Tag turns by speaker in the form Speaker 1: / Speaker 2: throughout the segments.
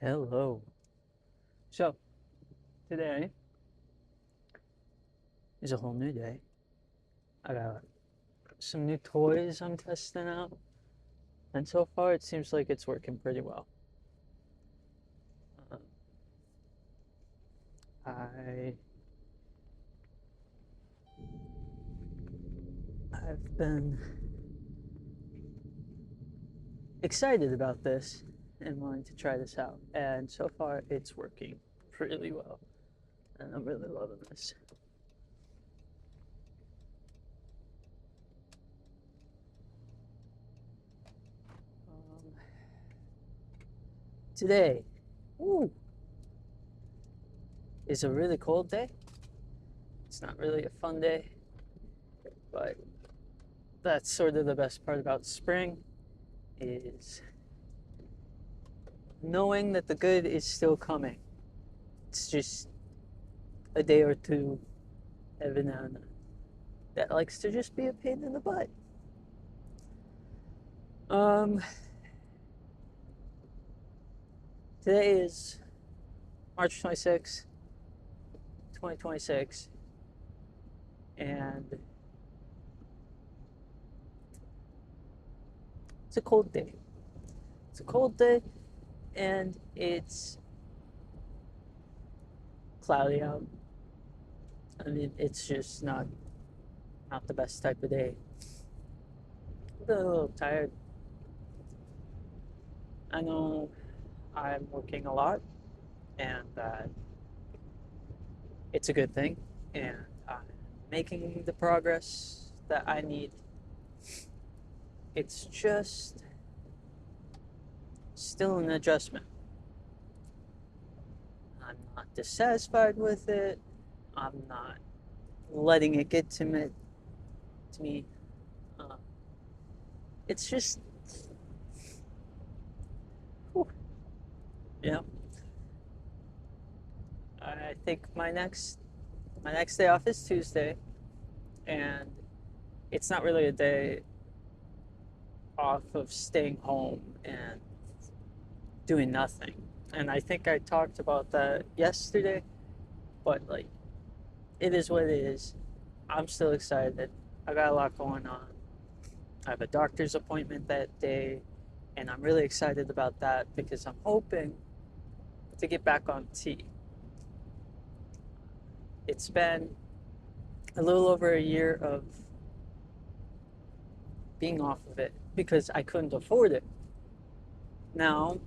Speaker 1: Hello. So, today is a whole new day. I got some new toys I'm testing out, and so far it seems like it's working pretty well. Um, I I've been excited about this and wanting to try this out, and so far it's working really well, and I'm really loving this. Um, Today, ooh, is a really cold day. It's not really a fun day, but that's sort of the best part about spring is knowing that the good is still coming. It's just a day or two every now and then that likes to just be a pain in the butt. Um, Today is March 26th, 2026, and it's a cold day. It's a cold day, and it's cloudy out. I mean, it's just not the best type of day. I'm a little tired. I know I'm working a lot, and it's a good thing, and I'm making the progress that I need. It's just still an adjustment. I'm not dissatisfied with it. I'm not letting it get to me. Uh, it's just, whew, you know, I think my next day off is Tuesday, and it's not really a day off of staying home and doing nothing. And I think I talked about that yesterday, but like, it is what it is. I'm still excited. I got a lot going on. I have a doctor's appointment that day, and I'm really excited about that because I'm hoping to get back on T. It's been a little over a year of being off of it because I couldn't afford it. Now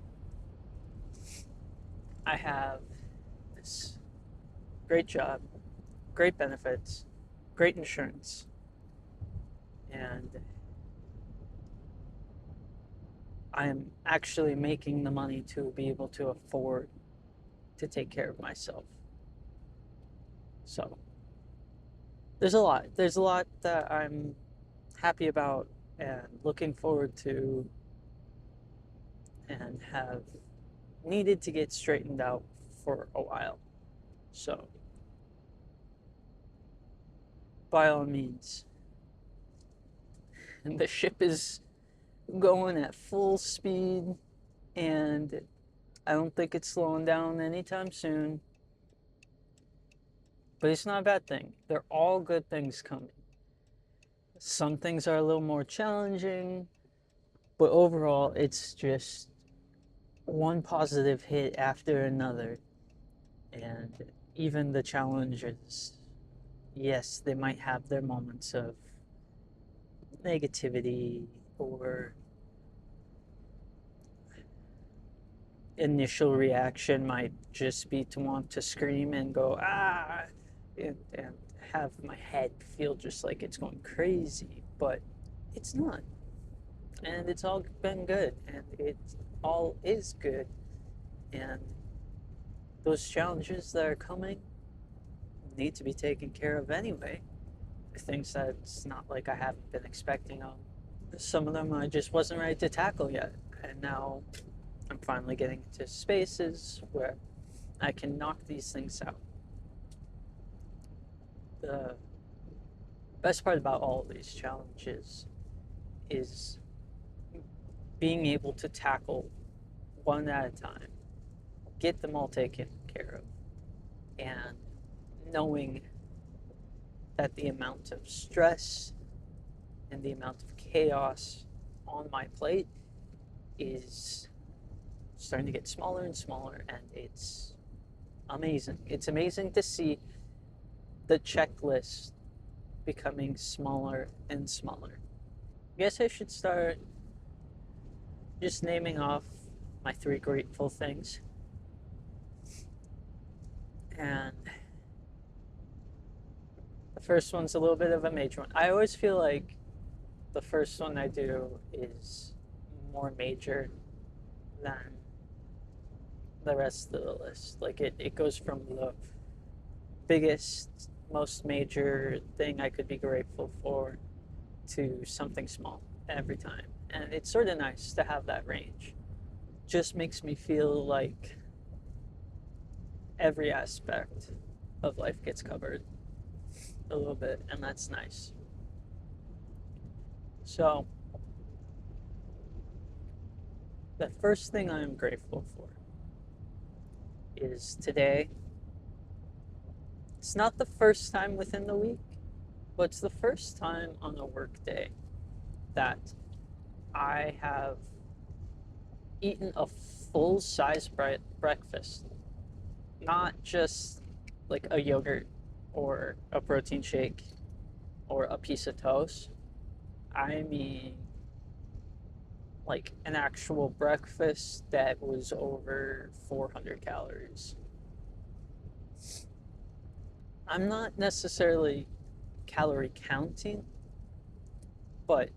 Speaker 1: I have this great job, great benefits, great insurance, and I am actually making the money to be able to afford to take care of myself. So there's a lot. There's a lot that I'm happy about and looking forward to and have needed to get straightened out for a while. So, by all means, and the ship is going at full speed, and I don't think it's slowing down anytime soon. But it's not a bad thing. They're all good things coming. Some things are a little more challenging, but overall, it's just one positive hit after another. And even the challenges, yes, they might have their moments of negativity or initial reaction might just be to want to scream and go, ah, and have my head feel just like it's going crazy. But it's not. And it's all been good. And it all is good. And those challenges that are coming need to be taken care of anyway. Things that it's not like I haven't been expecting them. Some of them I just wasn't ready to tackle yet. And now I'm finally getting into spaces where I can knock these things out. The best part about all of these challenges is being able to tackle one at a time get them all taken care of. And knowing that the amount of stress and the amount of chaos on my plate is starting to get smaller and smaller, and it's amazing. It's amazing to see the checklist becoming smaller and smaller. I guess I should start just naming off my 3 grateful things. And the first one's a little bit of a major one. I always feel like the first one I do is more major than the rest of the list. Like it goes from the biggest, most major thing I could be grateful for to something small every time. And it's sort of nice to have that range. Just makes me feel like every aspect of life gets covered a little bit, and that's nice. So, the first thing I am grateful for is today. It's not the first time within the week, but it's the first time on a work day that I have eaten a full-size breakfast. Not just like a yogurt or a protein shake or a piece of toast. I mean like an actual breakfast that was over 400 calories. I'm not necessarily calorie counting, but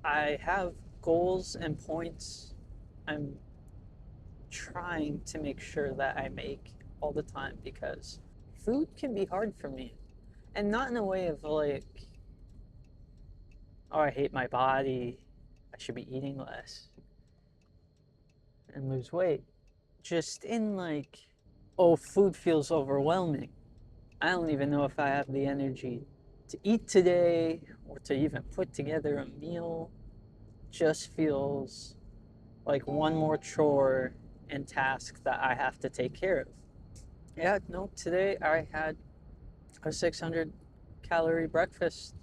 Speaker 1: I have goals and points I'm trying to make sure that I make all the time, because food can be hard for me. And not in a way of like, oh, I hate my body, I should be eating less and lose weight. Just in like, oh, food feels overwhelming. I don't even know if I have the energy to eat today or to even put together a meal. Just feels like one more chore and task that I have to take care of. Yeah, no, today I had a 600 calorie breakfast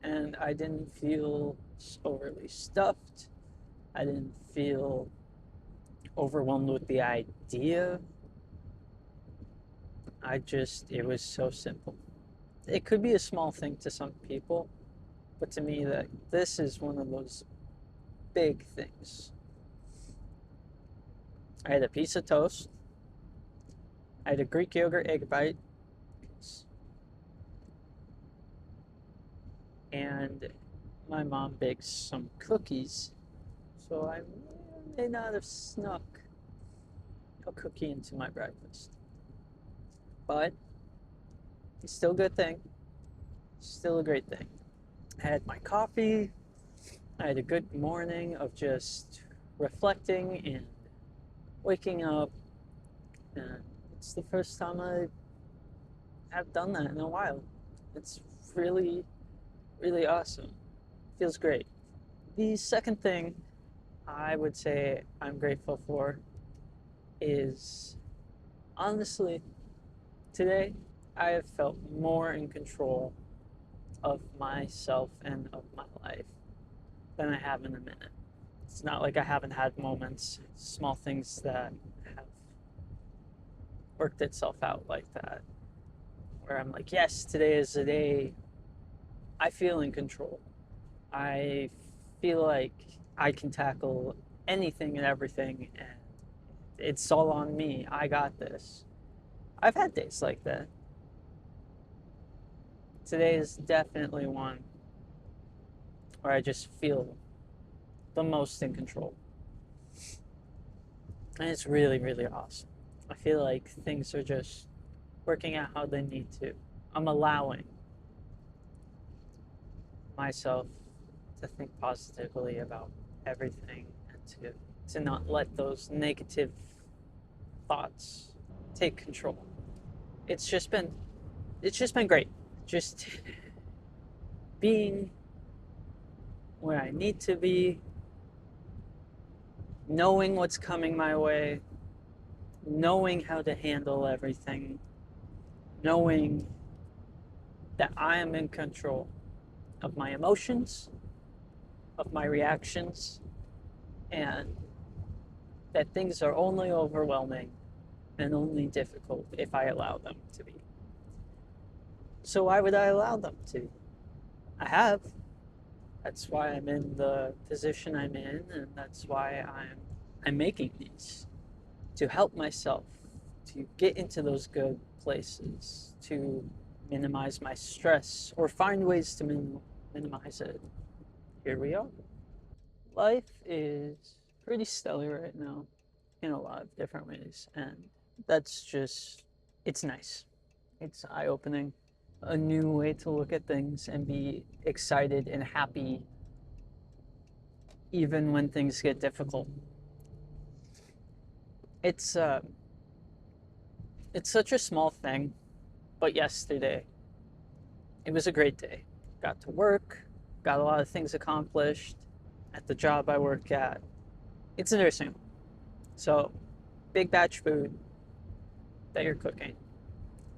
Speaker 1: and I didn't feel overly stuffed. I didn't feel overwhelmed with the idea. It was so simple. It could be a small thing to some people, but to me, that this is one of those big things. I had a piece of toast. I had a Greek yogurt egg bite. And my mom baked some cookies, so I may not have snuck a cookie into my breakfast. But it's still a good thing. Still a great thing. I had my coffee. I had a good morning of just reflecting and waking up. And it's the first time I have done that in a while. It's really, really awesome. Feels great. The second thing I would say I'm grateful for is, honestly, today I have felt more in control of myself and of my life than I have in a minute. It's not like I haven't had moments, small things that have worked itself out like that, where I'm like, yes, today is the day I feel in control. I feel like I can tackle anything and everything, and it's all on me. I got this. I've had days like that. Today is definitely one where I just feel the most in control. And it's really, really awesome. I feel like things are just working out how they need to. I'm allowing myself to think positively about everything and to not let those negative thoughts take control. It's just been great. Just being where I need to be, knowing what's coming my way, knowing how to handle everything, knowing that I am in control of my emotions, of my reactions, and that things are only overwhelming and only difficult if I allow them to be. So why would I allow them to? I have. That's why I'm in the position I'm in, and that's why I'm making these to help myself to get into those good places, to minimize my stress or find ways to minimize it. Here we are. Life is pretty stellar right now in a lot of different ways, and that's just, it's nice. It's eye opening. A new way to look at things and be excited and happy even when things get difficult. It's uh, it's such a small thing, but yesterday it was a great day. Got to work, got a lot of things accomplished at the job I work at. It's a nursing home, so big batch food that you're cooking,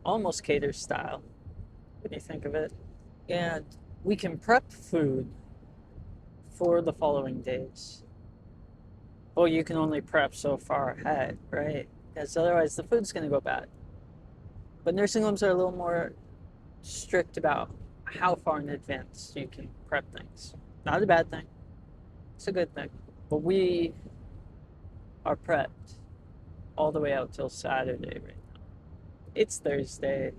Speaker 1: almost cater style when you think of it, and we can prep food for the following days. Well, you can only prep so far ahead, right? Because otherwise the food's going to go bad. But nursing homes are a little more strict about how far in advance you can prep things. Not a bad thing, it's a good thing. But we are prepped all the way out till Saturday right now. It's Thursday,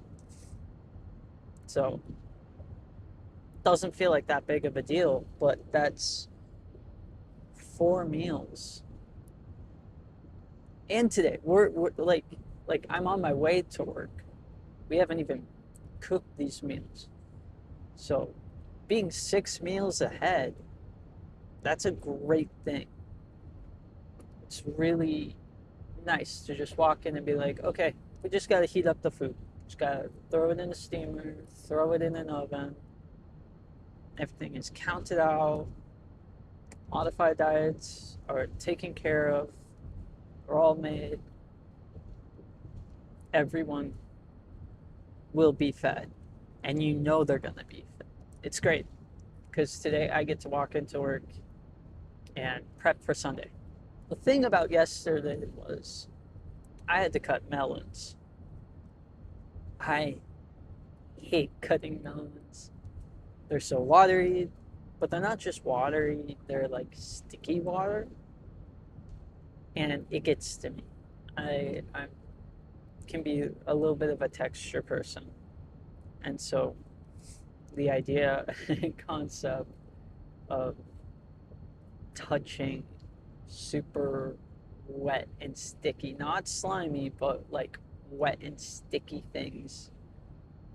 Speaker 1: so it doesn't feel like that big of a deal, but that's 4 meals. And today, we're like I'm on my way to work. We haven't even cooked these meals. So being 6 meals ahead, that's a great thing. It's really nice to just walk in and be like, okay, we just got to heat up the food. Just got to throw it in a steamer, throw it in an oven. Everything is counted out. Modified diets are taken care of. They're all made. Everyone will be fed. And you know they're going to be fed. It's great because today I get to walk into work and prep for Sunday. The thing about yesterday was I had to cut melons. I hate cutting melons. They're so watery, but they're not just watery, they're like sticky water. And it gets to me. I can be a little bit of a texture person. And so the idea and concept of touching super wet and sticky, not slimy, but like wet and sticky things,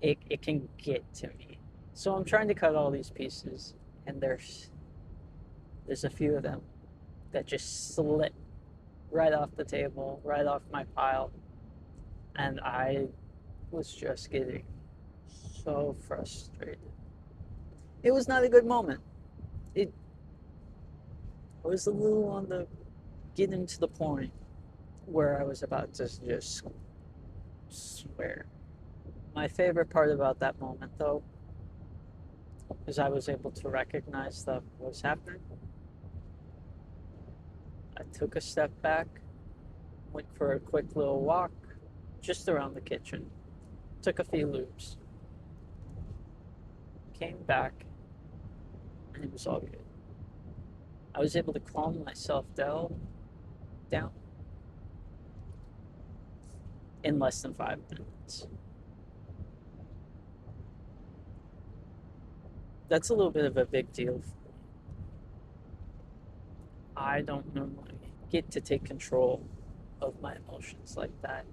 Speaker 1: it can get to me. So I'm trying to cut all these pieces, and there's a few of them that just slip right off the table, right off my pile, and I was just getting so frustrated. It was not a good moment. It was a little on the getting to the point where I was about to just swear. My favorite part about that moment, though, is I was able to recognize that what was happening. I took a step back, went for a quick little walk just around the kitchen, took a few loops, came back, and it was all good. I was able to calm myself down in less than 5 minutes. That's a little bit of a big deal for me. I don't normally get to take control of my emotions like that.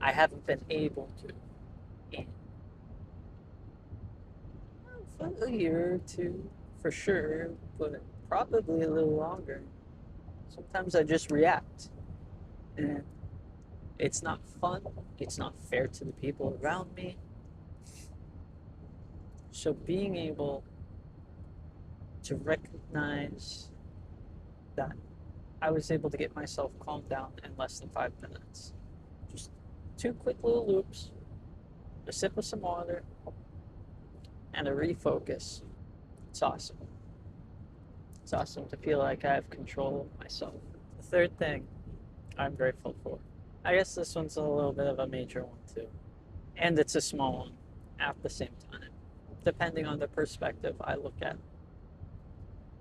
Speaker 1: I haven't been able to in a year or two for sure, but probably a little longer. Sometimes I just react, and it's not fun. It's not fair to the people around me. So being able to recognize that I was able to get myself calmed down in less than 5 minutes. Just two quick little loops, a sip of some water, and a refocus. It's awesome. It's awesome to feel like I have control of myself. The third thing I'm grateful for. I guess this one's a little bit of a major one too. And it's a small one at the same time, depending on the perspective I look at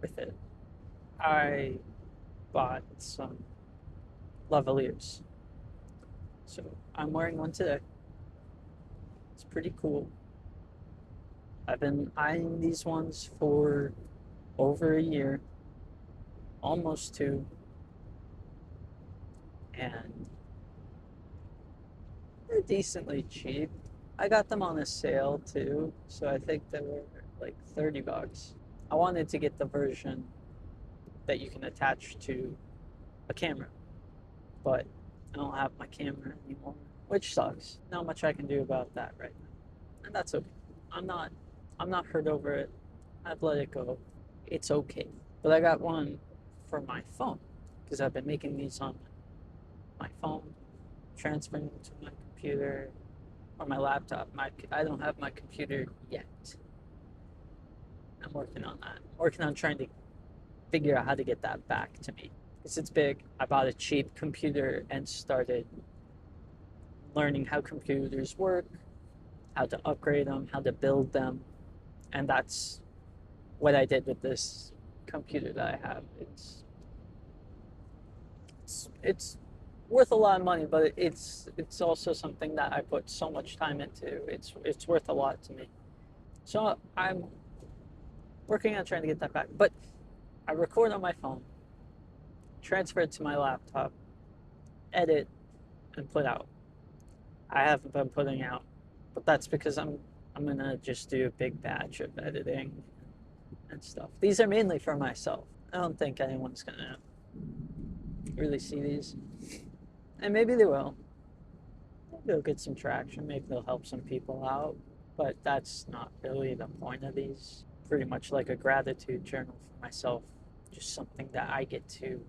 Speaker 1: with it. I bought some lavaliers. So I'm wearing one today. It's pretty cool. I've been eyeing these ones for over a year, almost two, and they're decently cheap. I got them on a sale too, so I think they were like $30. I wanted to get the version that you can attach to a camera, but I don't have my camera anymore, which sucks. Not much I can do about that right now, and that's okay. I'm not, I'm not hurt over it. I've let it go. It's okay. But I got one for my phone because I've been making these on my phone, transferring them to my computer or my laptop. I don't have my computer yet. I'm working on that. I'm working on trying to figure out how to get that back to me because it's big. I bought a cheap computer and started learning how computers work, how to upgrade them, how to build them, and that's what I did with this computer that I have. It's worth a lot of money, but it's also something that I put so much time into. It's worth a lot to me. So I'm working on trying to get that back. But I record on my phone, transfer it to my laptop, edit, and put out. I haven't been putting out, but that's because I'm gonna just do a big batch of editing and stuff. These are mainly for myself. I don't think anyone's gonna really see these. And maybe they will. Maybe they'll get some traction. Maybe they'll help some people out. But that's not really the point of these. Pretty much like a gratitude journal for myself. Just something that I get to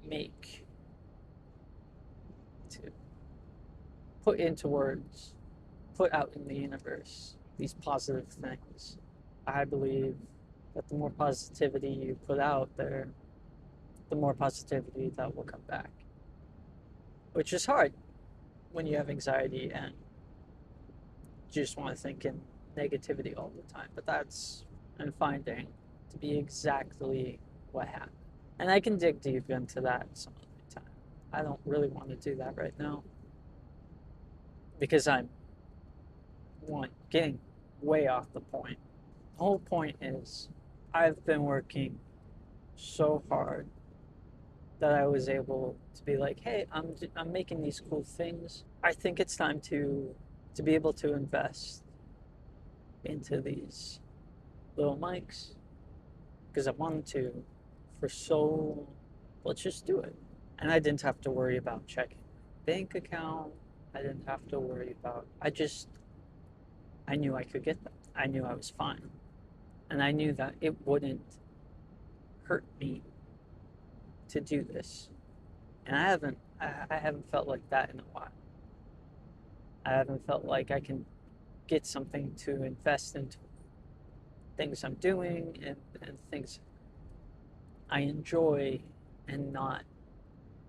Speaker 1: make, to put into words, put out in the universe. These positive things. I believe that the more positivity you put out there, the more positivity that will come back. Which is hard when you have anxiety and you just want to think in negativity all the time. But that's, I'm finding to be exactly what happened. And I can dig deep into that some other time. I don't really want to do that right now because I'm getting way off the point. The whole point is I've been working so hard that I was able to be like, hey, I'm making these cool things. I think it's time to be able to invest into these little mics because I wanted to for so, let's just do it. And I didn't have to worry about checking my bank account. I didn't have to worry about, I knew I could get them. I knew I was fine. And I knew that it wouldn't hurt me to do this. And I haven't felt like that in a while. I haven't felt like I can get something to invest into things I'm doing and things I enjoy and not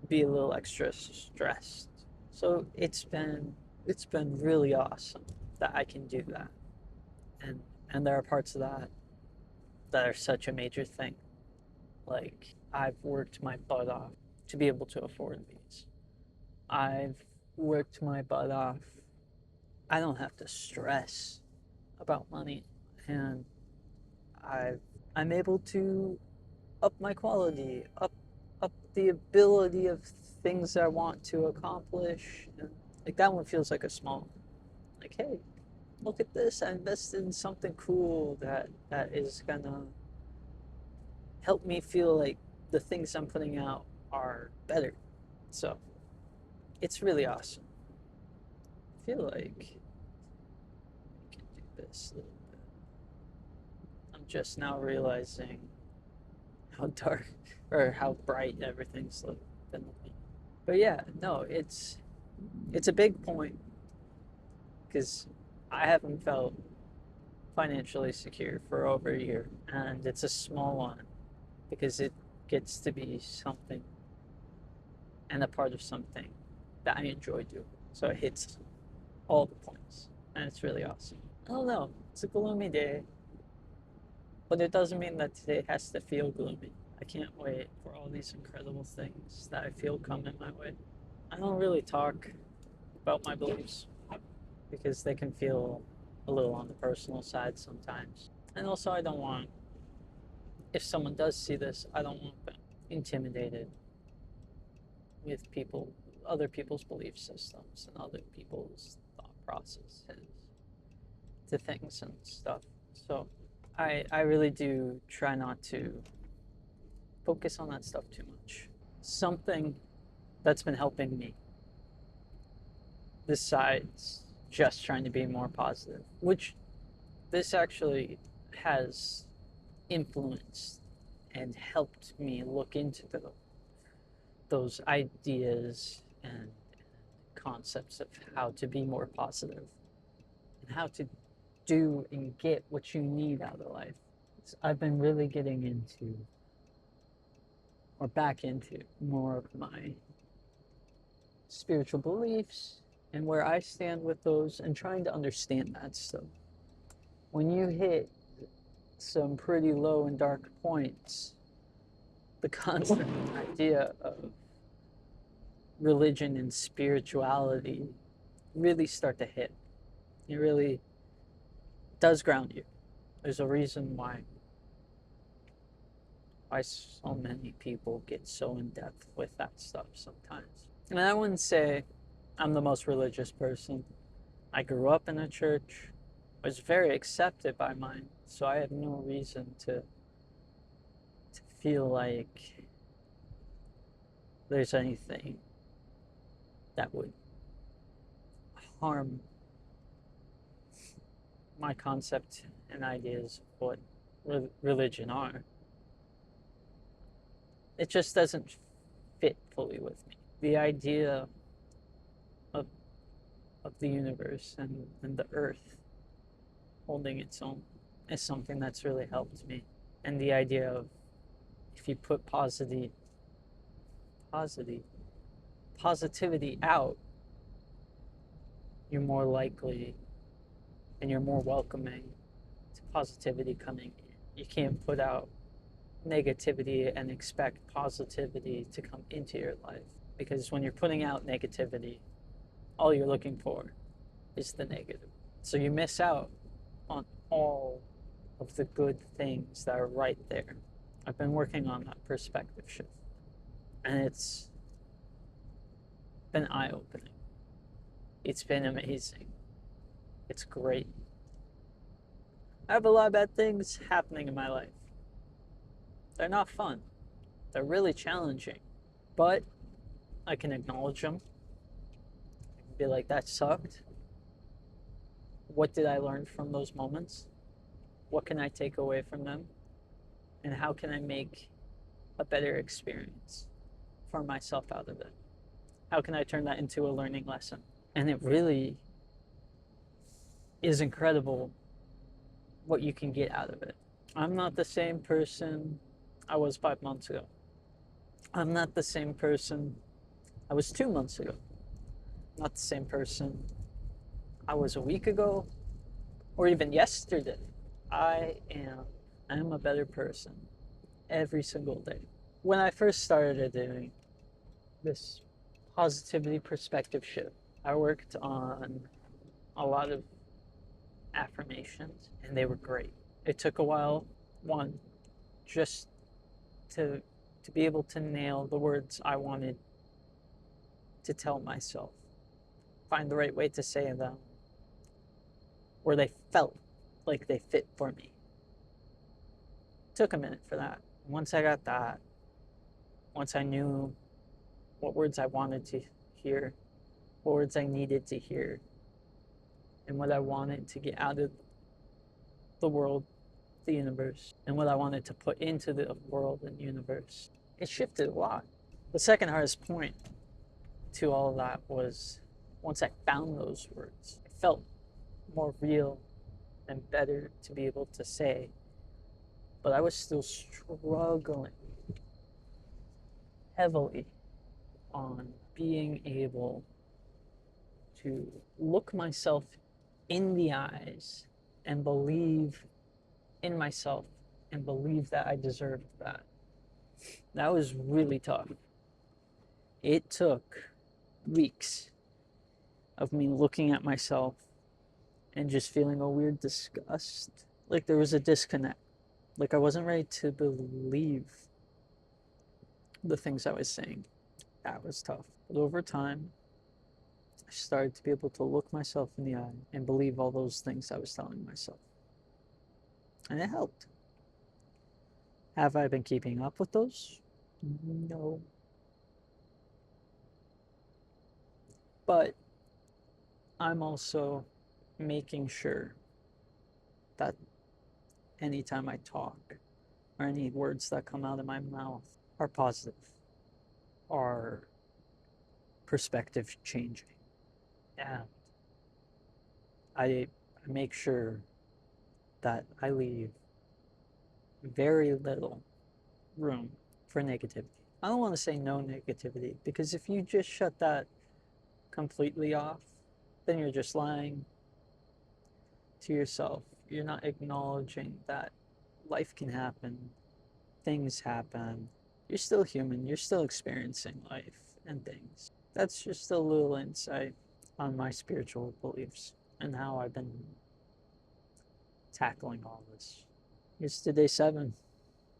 Speaker 1: be a little extra stressed. So it's been really awesome that I can do that. And there are parts of that are such a major thing. Like I've worked my butt off to be able to afford these. I've worked my butt off. I don't have to stress about money, and I'm able to up my quality, up the ability of things I want to accomplish. And like that one feels like a small, like, hey, look at this! I invested in something cool that is gonna help me feel like the things I'm putting out are better. So it's really awesome. I feel like I can do this a little bit. I'm just now realizing how dark or how bright everything's been looking. But yeah, no, it's a big point because I haven't felt financially secure for over a year, and it's a small one because it gets to be something and a part of something that I enjoy doing. So it hits all the points, and it's really awesome. I don't know, it's a gloomy day, but it doesn't mean that today has to feel gloomy. I can't wait for all these incredible things that I feel coming my way. I don't really talk about my beliefs because they can feel a little on the personal side sometimes. And also, I don't want, if someone does see this, I don't want them intimidated with other people's belief systems and other people's thought processes to things and stuff. So I really do try not to focus on that stuff too much. Something that's been helping me, besides just trying to be more positive, which this actually has influenced and helped me look into those ideas and concepts of how to be more positive and how to do and get what you need out of life. I've been really getting into or back into more of my spiritual beliefs and where I stand with those and trying to understand that stuff. When you hit some pretty low and dark points, the concept and idea of religion and spirituality really start to hit. It really does ground you. There's a reason why so many people get so in depth with that stuff sometimes. And I wouldn't say I'm the most religious person. I grew up in a church, was very accepted by mine, so I have no reason to feel like there's anything that would harm my concept and ideas of what religion are. It just doesn't fit fully with me. The idea of the universe and the earth holding its own is something that's really helped me. And the idea of if you put positivity out, you're more likely and you're more welcoming to positivity coming in. You can't put out negativity and expect positivity to come into your life, because when you're putting out negativity, all you're looking for is the negative. So you miss out on all of the good things that are right there. I've been working on that perspective shift, and it's been eye-opening. It's been amazing. It's great. I have a lot of bad things happening in my life. They're not fun. They're really challenging. But I can acknowledge them. I can be like, that sucked. What did I learn from those moments? What can I take away from them? And how can I make a better experience for myself out of it? How can I turn that into a learning lesson? And it really is incredible what you can get out of it. I'm not the same person I was 5 months ago. I'm not the same person I was 2 months ago. Not the same person I was a week ago or even yesterday. I am a better person every single day. When I first started doing this positivity perspective shift, I worked on a lot of affirmations and they were great. It took a while, one, just to be able to nail the words I wanted to tell myself, find the right way to say them, where they felt like they fit for me. It took a minute for that. Once I got that, once I knew what words I wanted to hear, what words I needed to hear, and what I wanted to get out of the world the universe and what I wanted to put into the world and universe. It shifted a lot. The second hardest point to all of that was once I found those words, it felt more real and better to be able to say, but I was still struggling heavily on being able to look myself in the eyes and believe in myself and believe that I deserved that. That was really tough. It took weeks of me looking at myself and just feeling a weird disgust. Like there was a disconnect. Like I wasn't ready to believe the things I was saying. That was tough. But over time, I started to be able to look myself in the eye and believe all those things I was telling myself. And it helped. Have I been keeping up with those? No. But I'm also making sure that anytime I talk or any words that come out of my mouth are positive, are perspective changing. And I make sure that I leave very little room for negativity. I don't want to say no negativity because if you just shut that completely off, then you're just lying to yourself. You're not acknowledging that life can happen, things happen. You're still human, you're still experiencing life and things. That's just a little insight on my spiritual beliefs and how I've been tackling all this. It's day 7.